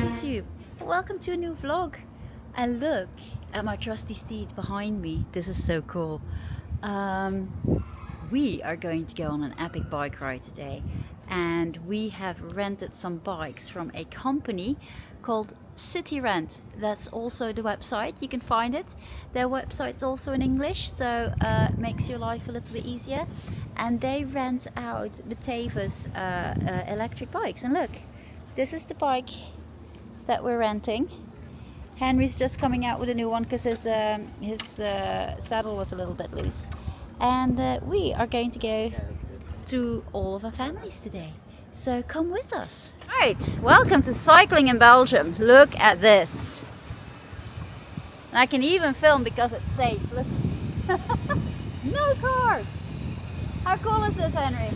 YouTube, welcome to a new vlog. And look at my trusty steed behind me. This is so cool. We are going to go on an epic bike ride today, and we have rented some bikes from a company called City Rent. That's also the website, you can find it. Their website's also in English, so it makes your life a little bit easier. And they rent out Batavus electric bikes. And look, this is the bike that we're renting. Henry's just coming out with a new one because his saddle was a little bit loose. And we are going to go to all of our families today. So come with us. Right, welcome to cycling in Belgium. Look at this. And I can even film because it's safe. Look. No cars. How cool is this, Henry?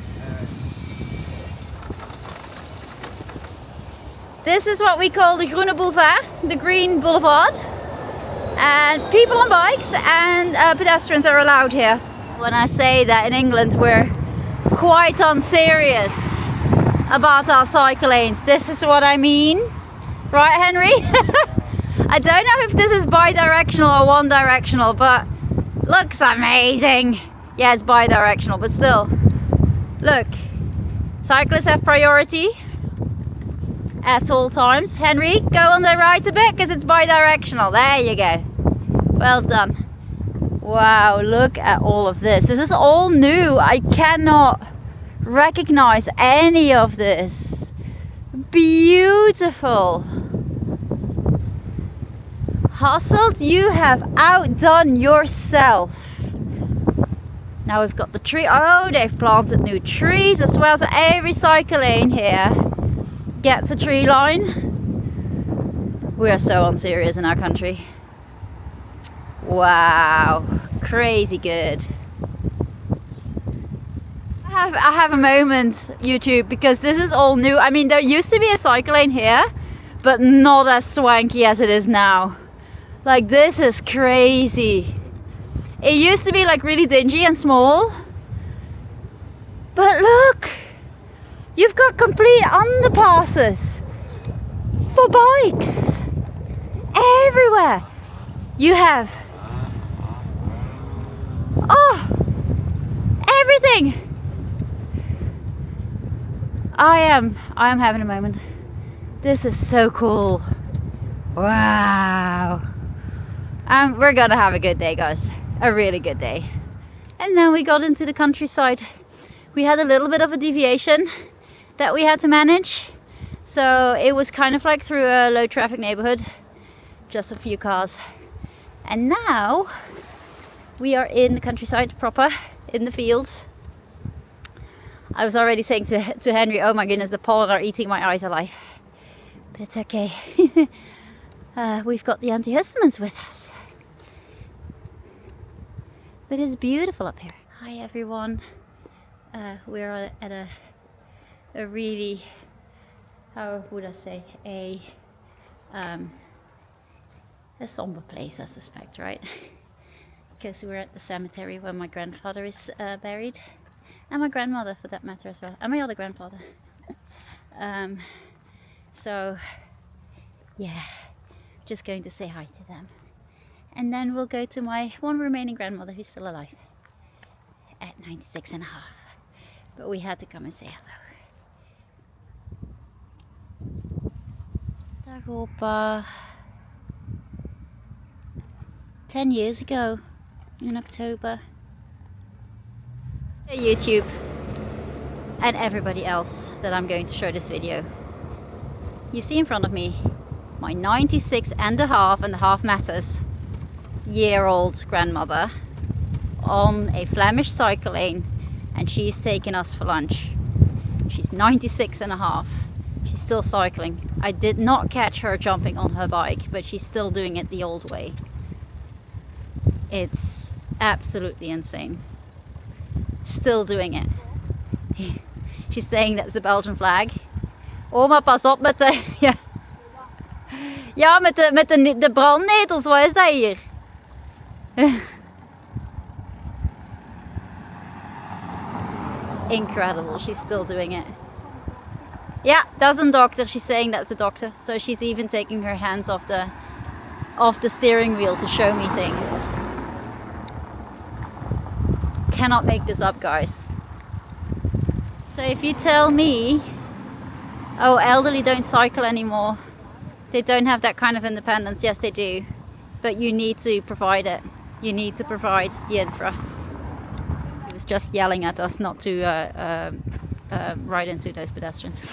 This is what we call the Groene Boulevard, the Green Boulevard. And people on bikes and pedestrians are allowed here. When I say that in England we're quite unserious about our cycle lanes, this is what I mean. Right, Henry? I don't know if this is bi-directional or one-directional, but looks amazing. Yeah, it's bi-directional, but still. Look, cyclists have priority at all times. Henry, go on the right a bit because it's bi-directional. There you go. Well done. Wow, look at all of this. This is all new. I cannot recognize any of this. Beautiful. Hasselt, you have outdone yourself. Now we've got the tree. Oh, they've planted new trees as well. So every cycle lane here gets a tree line. We are so unserious in our country. Wow, crazy good. I have a moment, YouTube, because this is all new. I mean, there used to be a cycle lane here, but not as swanky as it is now. Like, this is crazy. It used to be like really dingy and small, but look, you've got complete underpasses for bikes everywhere. You have everything. I am having a moment. This is so cool. Wow. We're gonna have a good day, guys. A really good day. And then we got into the countryside. We had a little bit of a deviation that we had to manage. So it was kind of like through a low traffic neighborhood. Just a few cars. And now we are in the countryside proper, in the fields. I was already saying to Henry, oh my goodness, the pollen are eating my eyes alive. But it's okay. We've got the antihistamines with us. But it's beautiful up here. Hi everyone. We're at a really, how would I say, a somber place, I suspect, right? Because we're at the cemetery where my grandfather is buried, and my grandmother for that matter as well, and my other grandfather. So yeah, just going to say hi to them, and then we'll go to my one remaining grandmother who's still alive at 96 and a half, but we had to come and say hello. Dag opa. 10 years ago in October. Hey YouTube and everybody else that I'm going to show this video. You see in front of me my 96 and a half matters year old grandmother on a Flemish cycle lane, and she's taking us for lunch. She's 96 and a half. She's still cycling. I did not catch her jumping on her bike, but she's still doing it the old way. It's absolutely insane. Still doing it. She's saying that's the Belgian flag. Oma, pas op met de... Ja, ja met de brandnetels. Wat is dat hier? incredible. She's still doing it. Yeah, that's a doctor. She's saying that's a doctor. So she's even taking her hands off the steering wheel to show me things. Cannot make this up, guys. So if you tell me, oh, elderly don't cycle anymore, they don't have that kind of independence, yes they do, but you need to provide it. You need to provide the infra. He was just yelling at us not to ride into those pedestrians.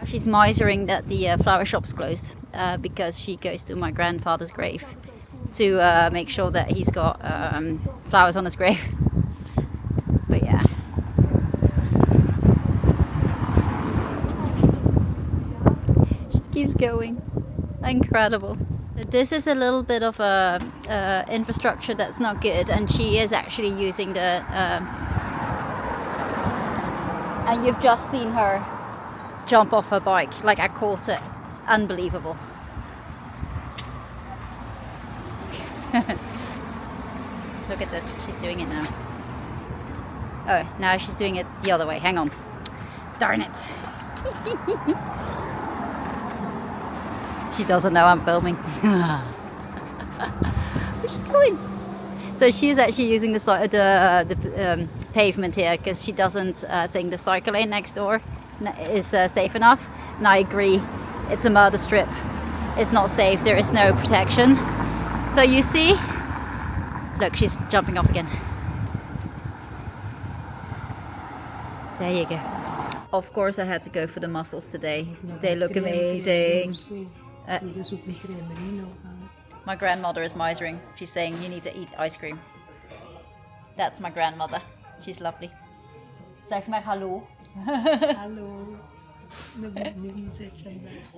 She's misering that the flower shop's closed because she goes to my grandfather's grave to make sure that he's got flowers on his grave. But yeah. She keeps going. Incredible. This is a little bit of a infrastructure that's not good, and she is actually using the and you've just seen her jump off her bike. Like, I caught it. Unbelievable. Look at this. She's doing it now. Oh, now she's doing it the other way. Hang on. Darn it. She doesn't know I'm filming. What's she doing? So she's actually using the pavement here because she doesn't think the cycle lane next door is safe enough. And I agree. It's a murder strip. It's not safe. There is no protection. So you see, look, she's jumping off again. There you go. Of course I had to go for the mussels today. They look amazing. My grandmother is misering. She's saying you need to eat ice cream. That's my grandmother. She's lovely. Zeg maar hallo. Hallo.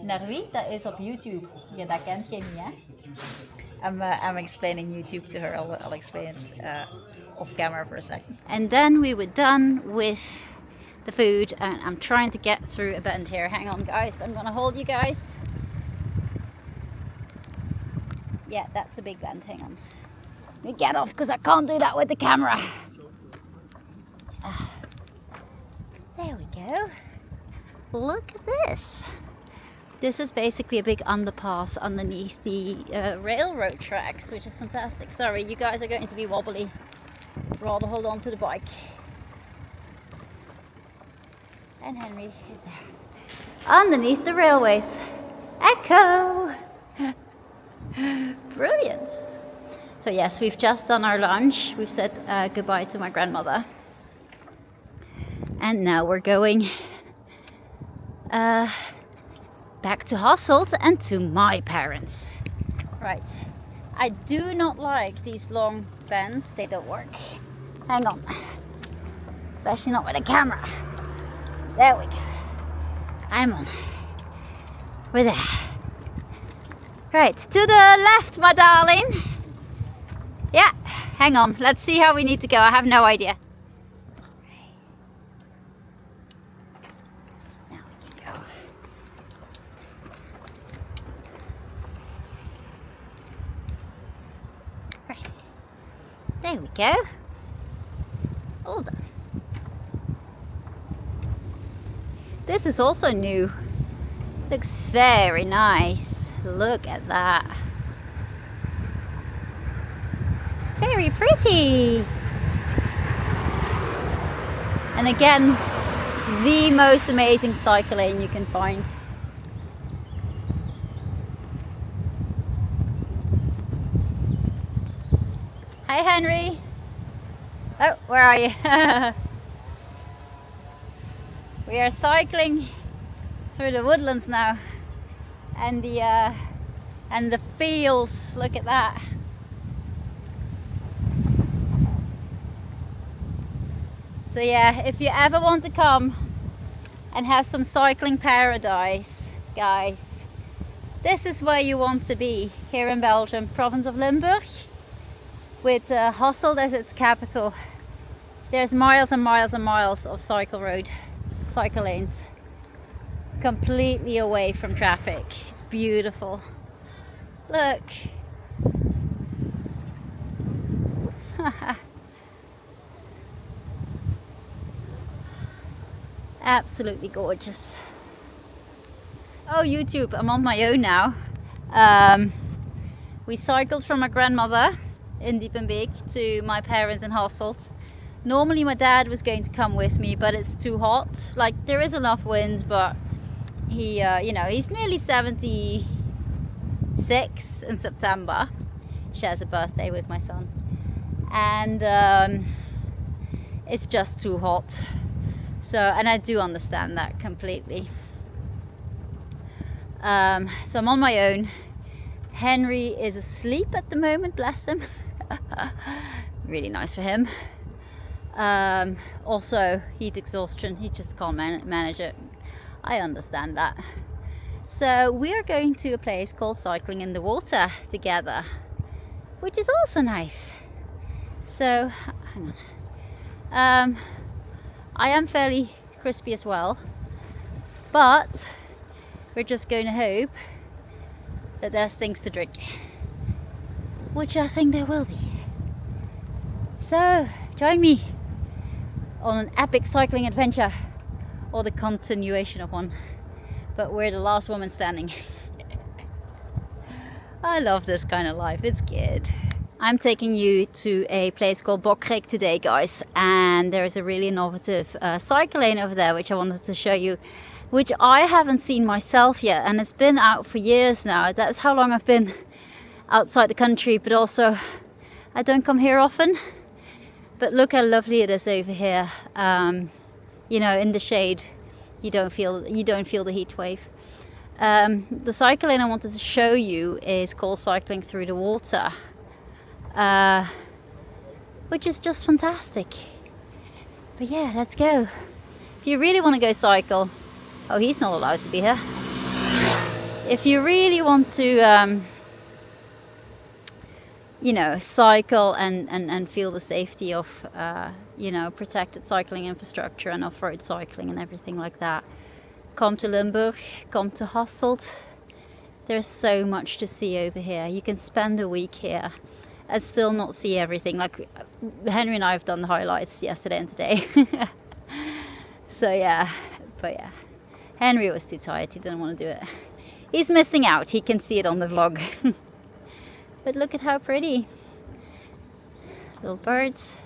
Naar wie? Dat is op YouTube. Ja, dat kent je niet, hè? I'm explaining YouTube to her. I'll explain it off camera for a second. And then we were done with the food, and I'm trying to get through a bend here. Hang on, guys. I'm gonna hold you guys. Yeah, that's a big bend. Hang on. Let me get off because I can't do that with the camera. There we go. Look at this. This is basically a big underpass underneath the railroad tracks, which is fantastic. Sorry, you guys are going to be wobbly. Rather hold on to the bike. And Henry is there. Underneath the railways. Echo! Brilliant. So yes, we've just done our lunch. We've said goodbye to my grandmother. And now we're going back to Hasselt and to my parents. Right. I do not like these long bends. They don't work. Hang on. Especially not with a camera. There we go. I'm on. We're there. Right, to the left, my darling. Yeah, hang on. Let's see how we need to go. I have no idea. Now we can go. Right. There we go. Hold on. This is also new. Looks very nice. Look at that. Very pretty. And again, the most amazing cycle lane you can find. Hi, Henry. Oh, where are you? We are cycling through the woodlands now, and the fields. Look at that. So yeah, if you ever want to come and have some cycling paradise, guys, this is where you want to be here in Belgium, province of Limburg, with Hasselt as its capital. There's miles and miles and miles of cycle lanes, completely away from traffic. It's beautiful. Look. Absolutely gorgeous. Oh, YouTube, I'm on my own now. We cycled from my grandmother in Diepenbeek to my parents in Hasselt. Normally my dad was going to come with me, but it's too hot. Like, there is enough wind, but he, you know, he's nearly 76 in September. Shares a birthday with my son. And it's just too hot. So, and I do understand that completely. So I'm on my own. Henry is asleep at the moment, bless him. Really nice for him. Also heat exhaustion, he just can't manage it. I understand that. So we are going to a place called Cycling in the Water together, which is also nice. So hang on. I am fairly crispy as well, but we're just going to hope that there's things to drink, which I think there will be. So join me on an epic cycling adventure, or the continuation of one, but we're the last woman standing. I love this kind of life, it's good. I'm taking you to a place called Bokrijk today, guys, and there is a really innovative cycle lane over there which I wanted to show you, which I haven't seen myself yet, and it's been out for years now. That's how long I've been outside the country, but also I don't come here often. But look how lovely it is over here. You know, in the shade, you don't feel the heat wave. The cycle lane I wanted to show you is called Cycling Through the Water, which is just fantastic. But yeah, let's go. If you really want to go cycle, oh, he's not allowed to be here. If you really want to you know, cycle and feel the safety of you know, protected cycling infrastructure and off-road cycling and everything like that, come to Limburg, come to Hasselt. There's so much to see over here. You can spend a week here and still not see everything. Like Henry and I have done the highlights yesterday and today. So yeah, but yeah, Henry was too tired, he didn't want to do it. He's missing out, he can see it on the vlog. But look at how pretty. Little birds.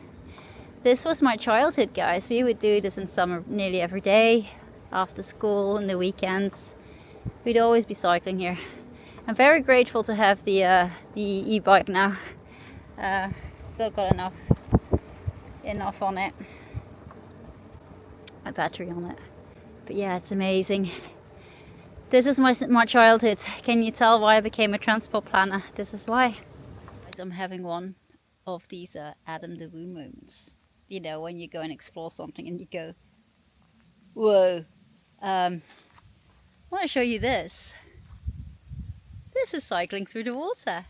This was my childhood, guys. We would do this in summer nearly every day, after school, and the weekends. We'd always be cycling here. I'm very grateful to have the e-bike now. Still got enough on it. A battery on it. But yeah, it's amazing. This is my childhood. Can you tell why I became a transport planner? This is why. I'm having one of these Adam the Woo moments. You know, when you go and explore something and you go, whoa. I want to show you this. This is Cycling Through the Water.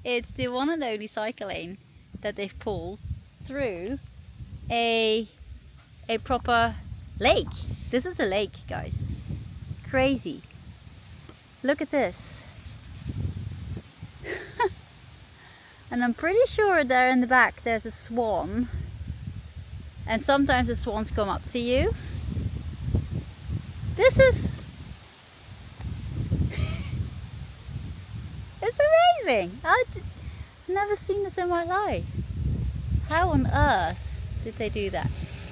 It's the one and only cycle lane that they've pulled through a proper lake. This is a lake, guys. Crazy. Look at this. And I'm pretty sure there in the back there's a swan. And sometimes the swans come up to you. This is... It's amazing. I've never seen this in my life. How on earth did they do that?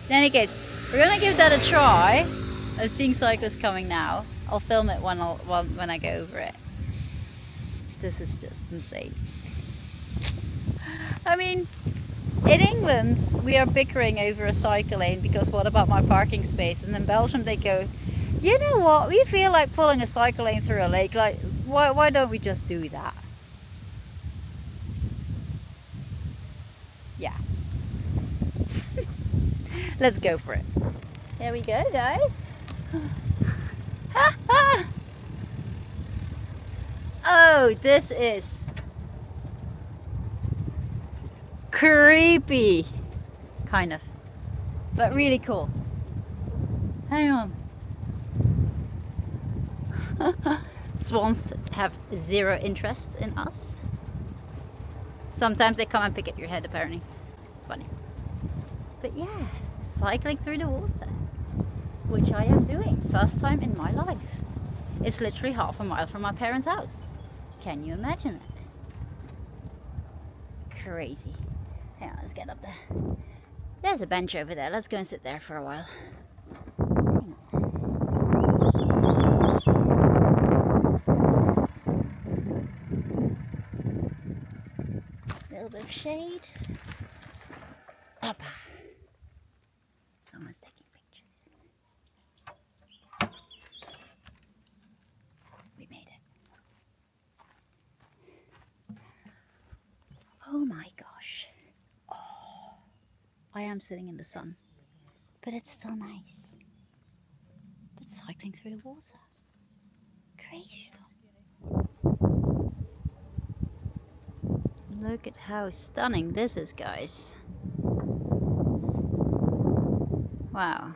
In any case, we're gonna give that a try. I'm seeing cyclists coming now. I'll film it when I go over it. This is just insane. I mean, in England we are bickering over a cycle lane because what about my parking space? And in Belgium they go, you know what, we feel like pulling a cycle lane through a lake, like why don't we just do that? Yeah. Let's go for it. There we go, guys. Oh, this is creepy, kind of, but really cool. Hang on. Swans have zero interest in us. Sometimes they come and pick at your head, apparently. Funny. But yeah, cycling through the water. which I am doing. First time in my life. It's literally half a mile from my parents' house. Can you imagine it? Crazy. Hang on, let's get up there. There's a bench over there. Let's go and sit there for a while. A little bit of shade. Up. Someone's taking pictures. We made it. Oh my gosh. Oh, I am sitting in the sun, but it's still nice. But cycling through the water. Crazy stuff. Look at how stunning this is, guys. Wow.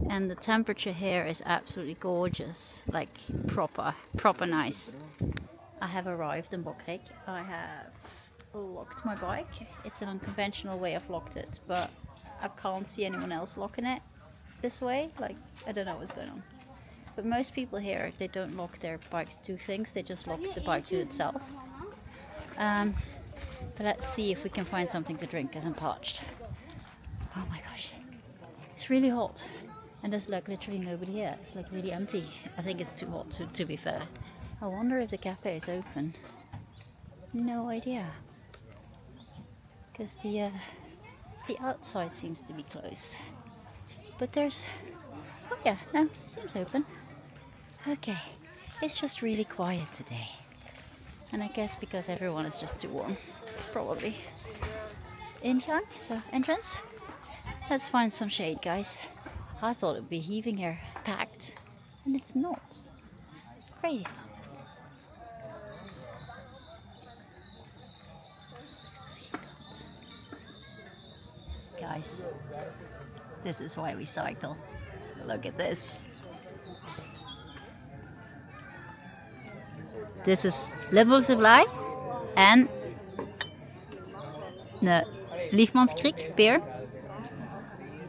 And the temperature here is absolutely gorgeous, like proper nice. I have arrived in Bokrijk. I have locked my bike. It's an unconventional way I've locked it, but I can't see anyone else locking it this way. Like, I don't know what's going on. But most people here, they don't lock their bikes to things, they just lock the bike to itself. But let's see if we can find something to drink, because I'm parched. Oh my gosh, it's really hot. And there's like literally nobody here. It's like really empty. I think it's too hot to be fair. I wonder if the cafe is open. No idea. Because the outside seems to be closed. But there's... Oh yeah, no, it seems open. Okay, it's just really quiet today. And I guess because everyone is just too warm. Probably. Ingang, so entrance. Let's find some shade, guys. I thought it would be heaving here, packed. And it's not. Crazy stuff. Guys, this is why we cycle. Look at this. This is Limburgse Vlaai and the Liefmanskriek beer.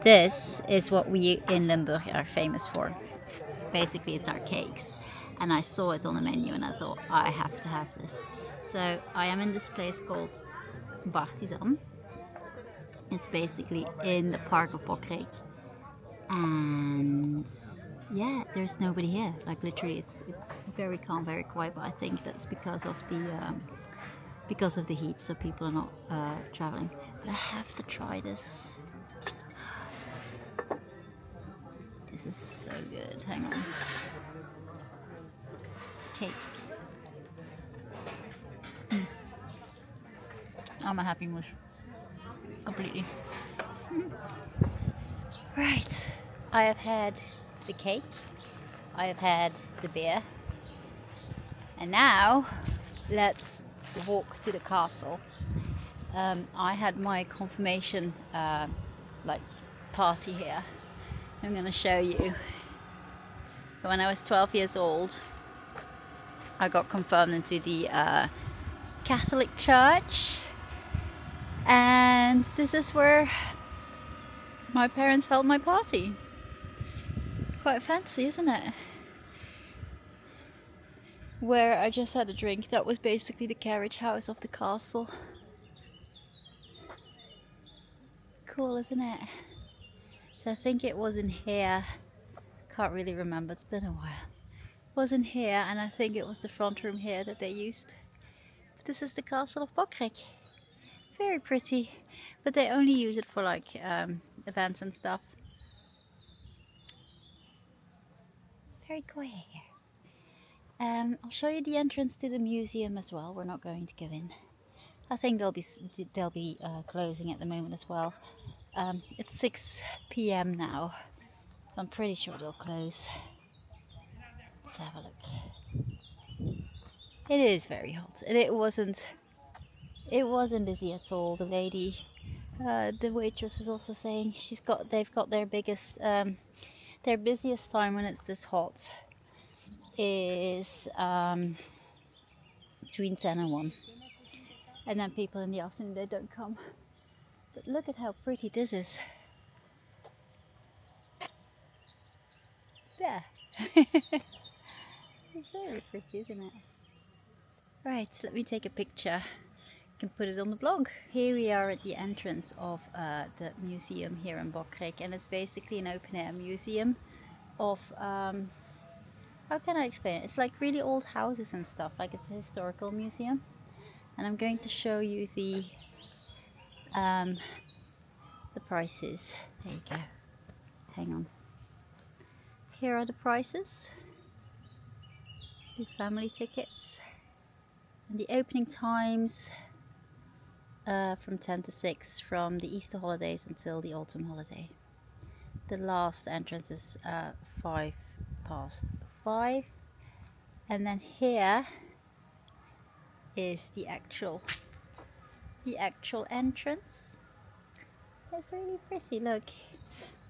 This is what we in Limburg are famous for. Basically, it's our cakes. And I saw it on the menu and I thought, I have to have this. So I am in this place called Bartizan. It's basically in the park of Bokrijk. And yeah, there's nobody here. Like literally, it's very calm, very quiet. But I think that's because of the heat, so people are not traveling. But I have to try this. This is so good. Hang on. Cake. I'm a happy mush. Completely. Right. I have had the cake. I have had the beer. And now, let's walk to the castle. I had my confirmation party here. I'm going to show you. When I was 12 years old, I got confirmed into the Catholic Church. And this is where my parents held my party. Quite fancy, isn't it? Where I just had a drink. That was basically the carriage house of the castle. Cool, isn't it? So I think it was in here. Can't really remember, it's been a while. It was in here, and I think it was the front room here that they used. But this is the castle of Bokrijk. Very pretty, but they only use it for like events and stuff. Very quiet here. I'll show you the entrance to the museum as well. We're not going to go in. I think they'll be closing at the moment as well. It's 6 p.m. now. I'm pretty sure they'll close. Let's have a look. It is very hot, and it wasn't busy at all. The lady, the waitress was also saying they've got their busiest time when it's this hot is between 10 and 1, and then people in the afternoon, they don't come. But look at how pretty this is. Yeah. It's very pretty, isn't it? Right, so let me take a picture. I can put it on the blog. Here we are at the entrance of the museum here in Bokrijk, and it's basically an open air museum of how can I explain it? It's like really old houses and stuff, like it's a historical museum. And I'm going to show you the prices. There you go. Hang on. Here are the prices. The family tickets. And the opening times from 10 to 6 from the Easter holidays until the autumn holiday. The last entrance is 5:05. And then here is the actual entrance. It's really pretty, look.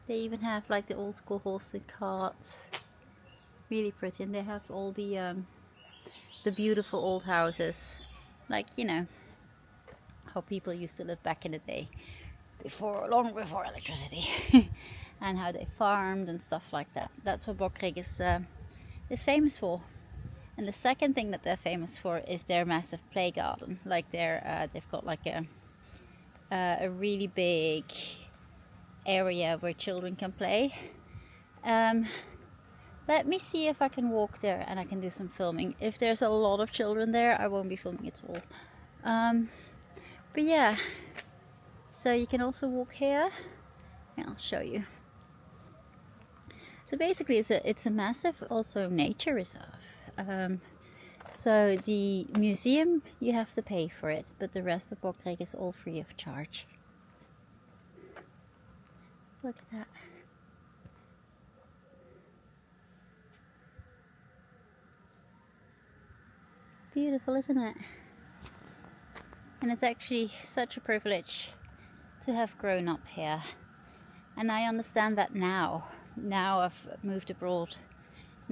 They even have like the old school horse and cart. Really pretty, and they have all the beautiful old houses, like, you know, how people used to live back in the day, long before electricity, and how they farmed and stuff like that. That's what Bokrijk is famous for. And the second thing that they're famous for is their massive play garden. Like they've got like a really big area where children can play. Let me see if I can walk there and I can do some filming. If there's a lot of children there, I won't be filming at all. But yeah, so you can also walk here. Yeah, I'll show you. So basically it's a massive also nature reserve. So the museum, you have to pay for it, but the rest of Bokrijk is all free of charge. Look at that. Beautiful, isn't it? And it's actually such a privilege to have grown up here. And I understand that now. Now I've moved abroad.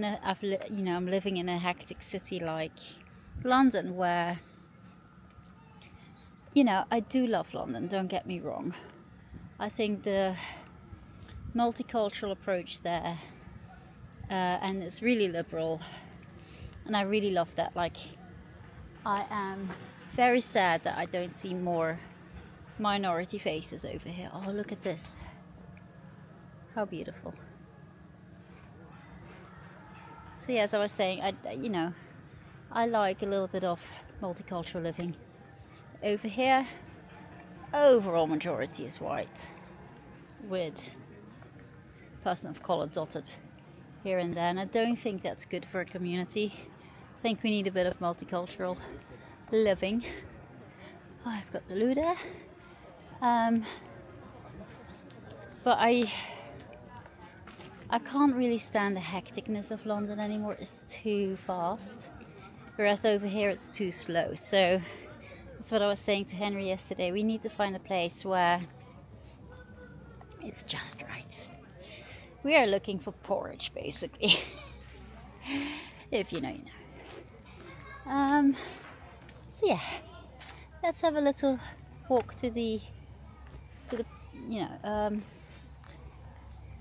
I'm living in a hectic city like London, where, you know, I do love London, don't get me wrong. I think the multicultural approach there, and it's really liberal, and I really love that. Like, I am very sad that I don't see more minority faces over here. Oh, look at this. How beautiful. So yeah, as I was saying, I like a little bit of multicultural living. Over here, overall majority is white, with person of color dotted here and there, and I don't think that's good for a community. I think we need a bit of multicultural living. Oh, I've got the loo there. But I can't really stand the hecticness of London anymore. It's too fast. Whereas over here it's too slow. So that's what I was saying to Henry yesterday. We need to find a place where it's just right. We are looking for porridge, basically. If you know, you know. So yeah, let's have a little walk to the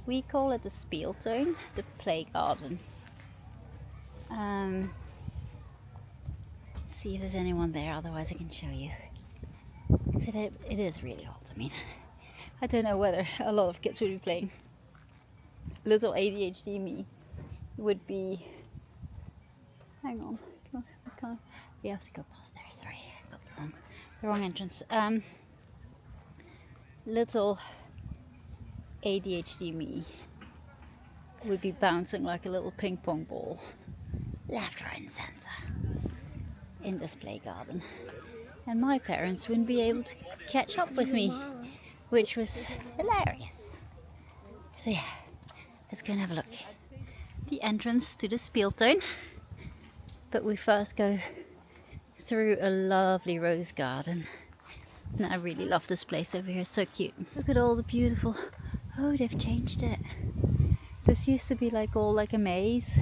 we call it the speeltuin, the play garden. See if there's anyone there, otherwise I can show you. Because it is really hot. I mean, I don't know whether a lot of kids would be playing. Little ADHD me would be... Hang on, I can't. We have to go past there, sorry, I got the wrong entrance. Little ADHD me would be bouncing like a little ping pong ball, left, right and centre, in this play garden. And my parents wouldn't be able to catch up with me, which was hilarious. So yeah, let's go and have a look. The entrance to the speeltuin, but we first go through a lovely rose garden. And I really love this place over here, it's so cute. Look at all the beautiful... Oh, they've changed it. This used to be like all like a maze.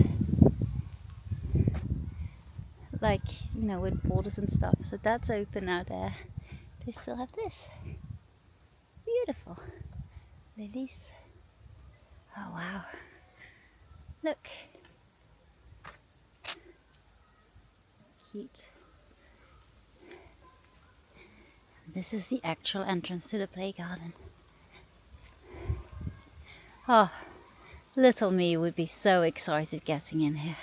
Like, you know, with borders and stuff. So that's open now there. They still have this. Beautiful. Lilies. Oh wow. Look. Cute. This is the actual entrance to the play garden. Oh, little me would be so excited getting in here.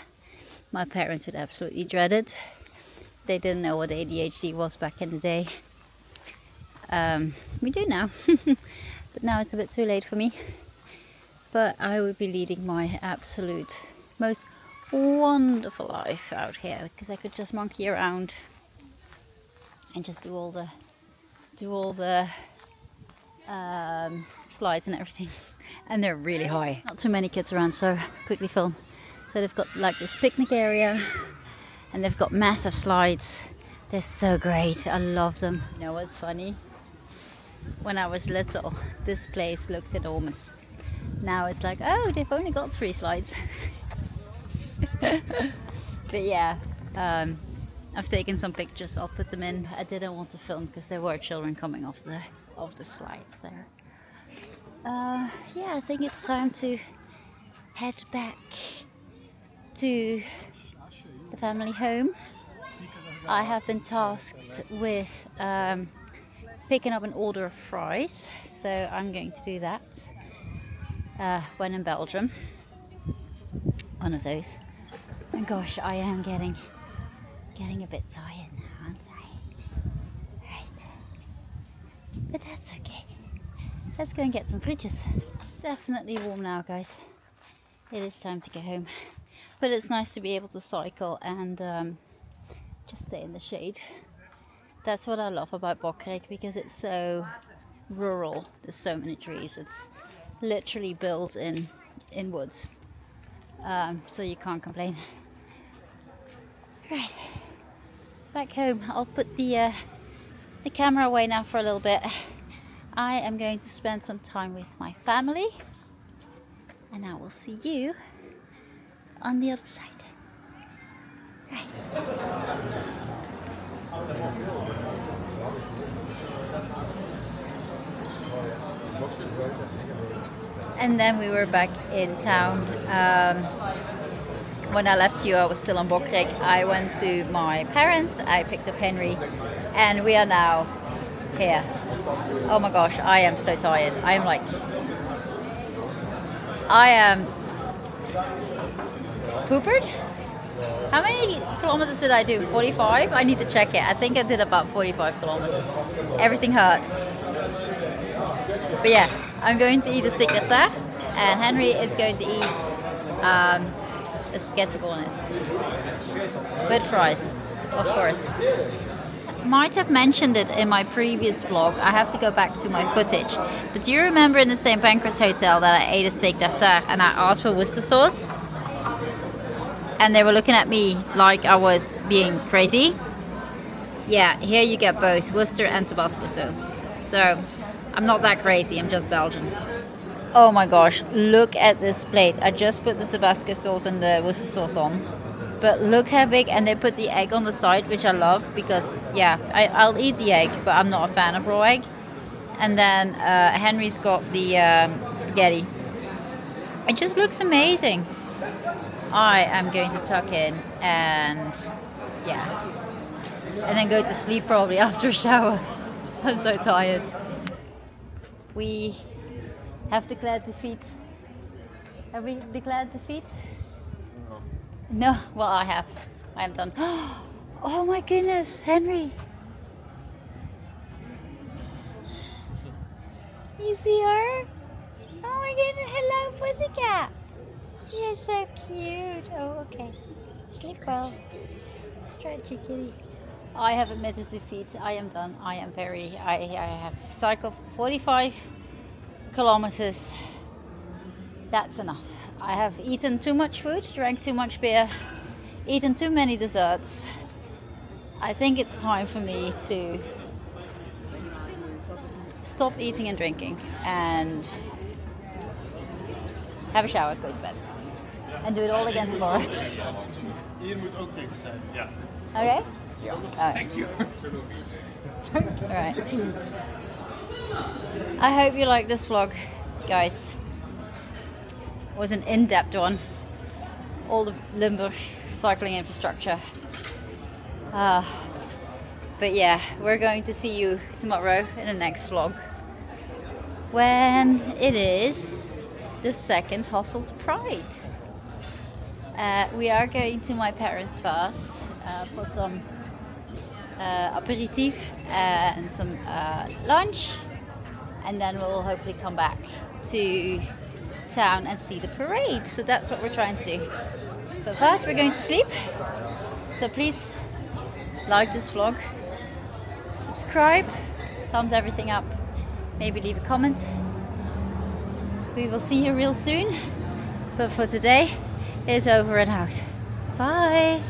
My parents would absolutely dread it. They didn't know what ADHD was back in the day. We do now, but now it's a bit too late for me. But I would be leading my absolute most wonderful life out here, because I could just monkey around and just do all the slides and everything. And they're really high. Not too many kids around, so quickly film. So they've got like this picnic area, and they've got massive slides. They're so great. I love them. You know what's funny? When I was little, this place looked enormous. Now it's like, oh, they've only got 3 slides. But yeah, I've taken some pictures. I'll put them in. I didn't want to film because there were children coming off the slides there. Yeah, I think it's time to head back to the family home. I have been tasked with picking up an order of fries, so I'm going to do that when in Belgium. One of those. And gosh, I am getting a bit tired now, aren't I? Right. But that's okay. Let's go and get some fridges. Definitely warm now, guys. It is time to go home. But it's nice to be able to cycle and just stay in the shade. That's what I love about Bokrijk, because it's so rural. There's so many trees. It's literally built in woods. So you can't complain. Right. Back home. I'll put the camera away now for a little bit. I am going to spend some time with my family, and I will see you on the other side. Right. And then we were back in town. When I left you, I was still on Bokrijk. I went to my parents, I picked up Henry, and we are now here. Oh my gosh, I am so tired. I am poopered. How many kilometers did I do? 45? I need to check it. I think I did about 45 kilometers. Everything hurts. But yeah, I'm going to eat a steak tartare, and Henry is going to eat a spaghetti bolognese with fries, of course. Might have mentioned it in my previous vlog. I have to go back to my footage. But do you remember in the St. Pancras hotel that I ate a steak tartare and I asked for Worcester sauce? And they were looking at me like I was being crazy. Yeah, here you get both Worcester and Tabasco sauce. So I'm not that crazy, I'm just Belgian. Oh my gosh, look at this plate. I just put the Tabasco sauce and the Worcester sauce on. But look how big, and they put the egg on the side, which I love because, yeah, I'll eat the egg, but I'm not a fan of raw egg. And then Henry's got the spaghetti. It just looks amazing. I am going to tuck in and, yeah, and then go to sleep probably after a shower. I'm so tired. We have declared defeat. Have we declared defeat? No, well I have. I am done. Oh my goodness, Henry. You see her? Oh my goodness, hello pussycat. She is so cute. Oh, okay. Sleep well. Stretchy kitty. I have admitted defeat. I am done. I have cycled 45 kilometers. That's enough. I have eaten too much food, drank too much beer, eaten too many desserts. I think it's time for me to stop eating and drinking and have a shower, go to bed, and do it all again tomorrow. Hier moet ook niks zijn. Ja. Okay? Thank you. Alright. I hope you like this vlog, guys. It was an in-depth one. all the Limburg cycling infrastructure. But yeah, we're going to see you tomorrow in the next vlog, when it is the second Hasselt Pride. We are going to my parents first for some aperitif and some lunch, and then we'll hopefully come back to town and see the parade. So that's what we're trying to do. But first we're going to sleep, so please like this vlog, subscribe, thumbs everything up, maybe leave a comment. We will see you real soon, but for today it's over and out. Bye.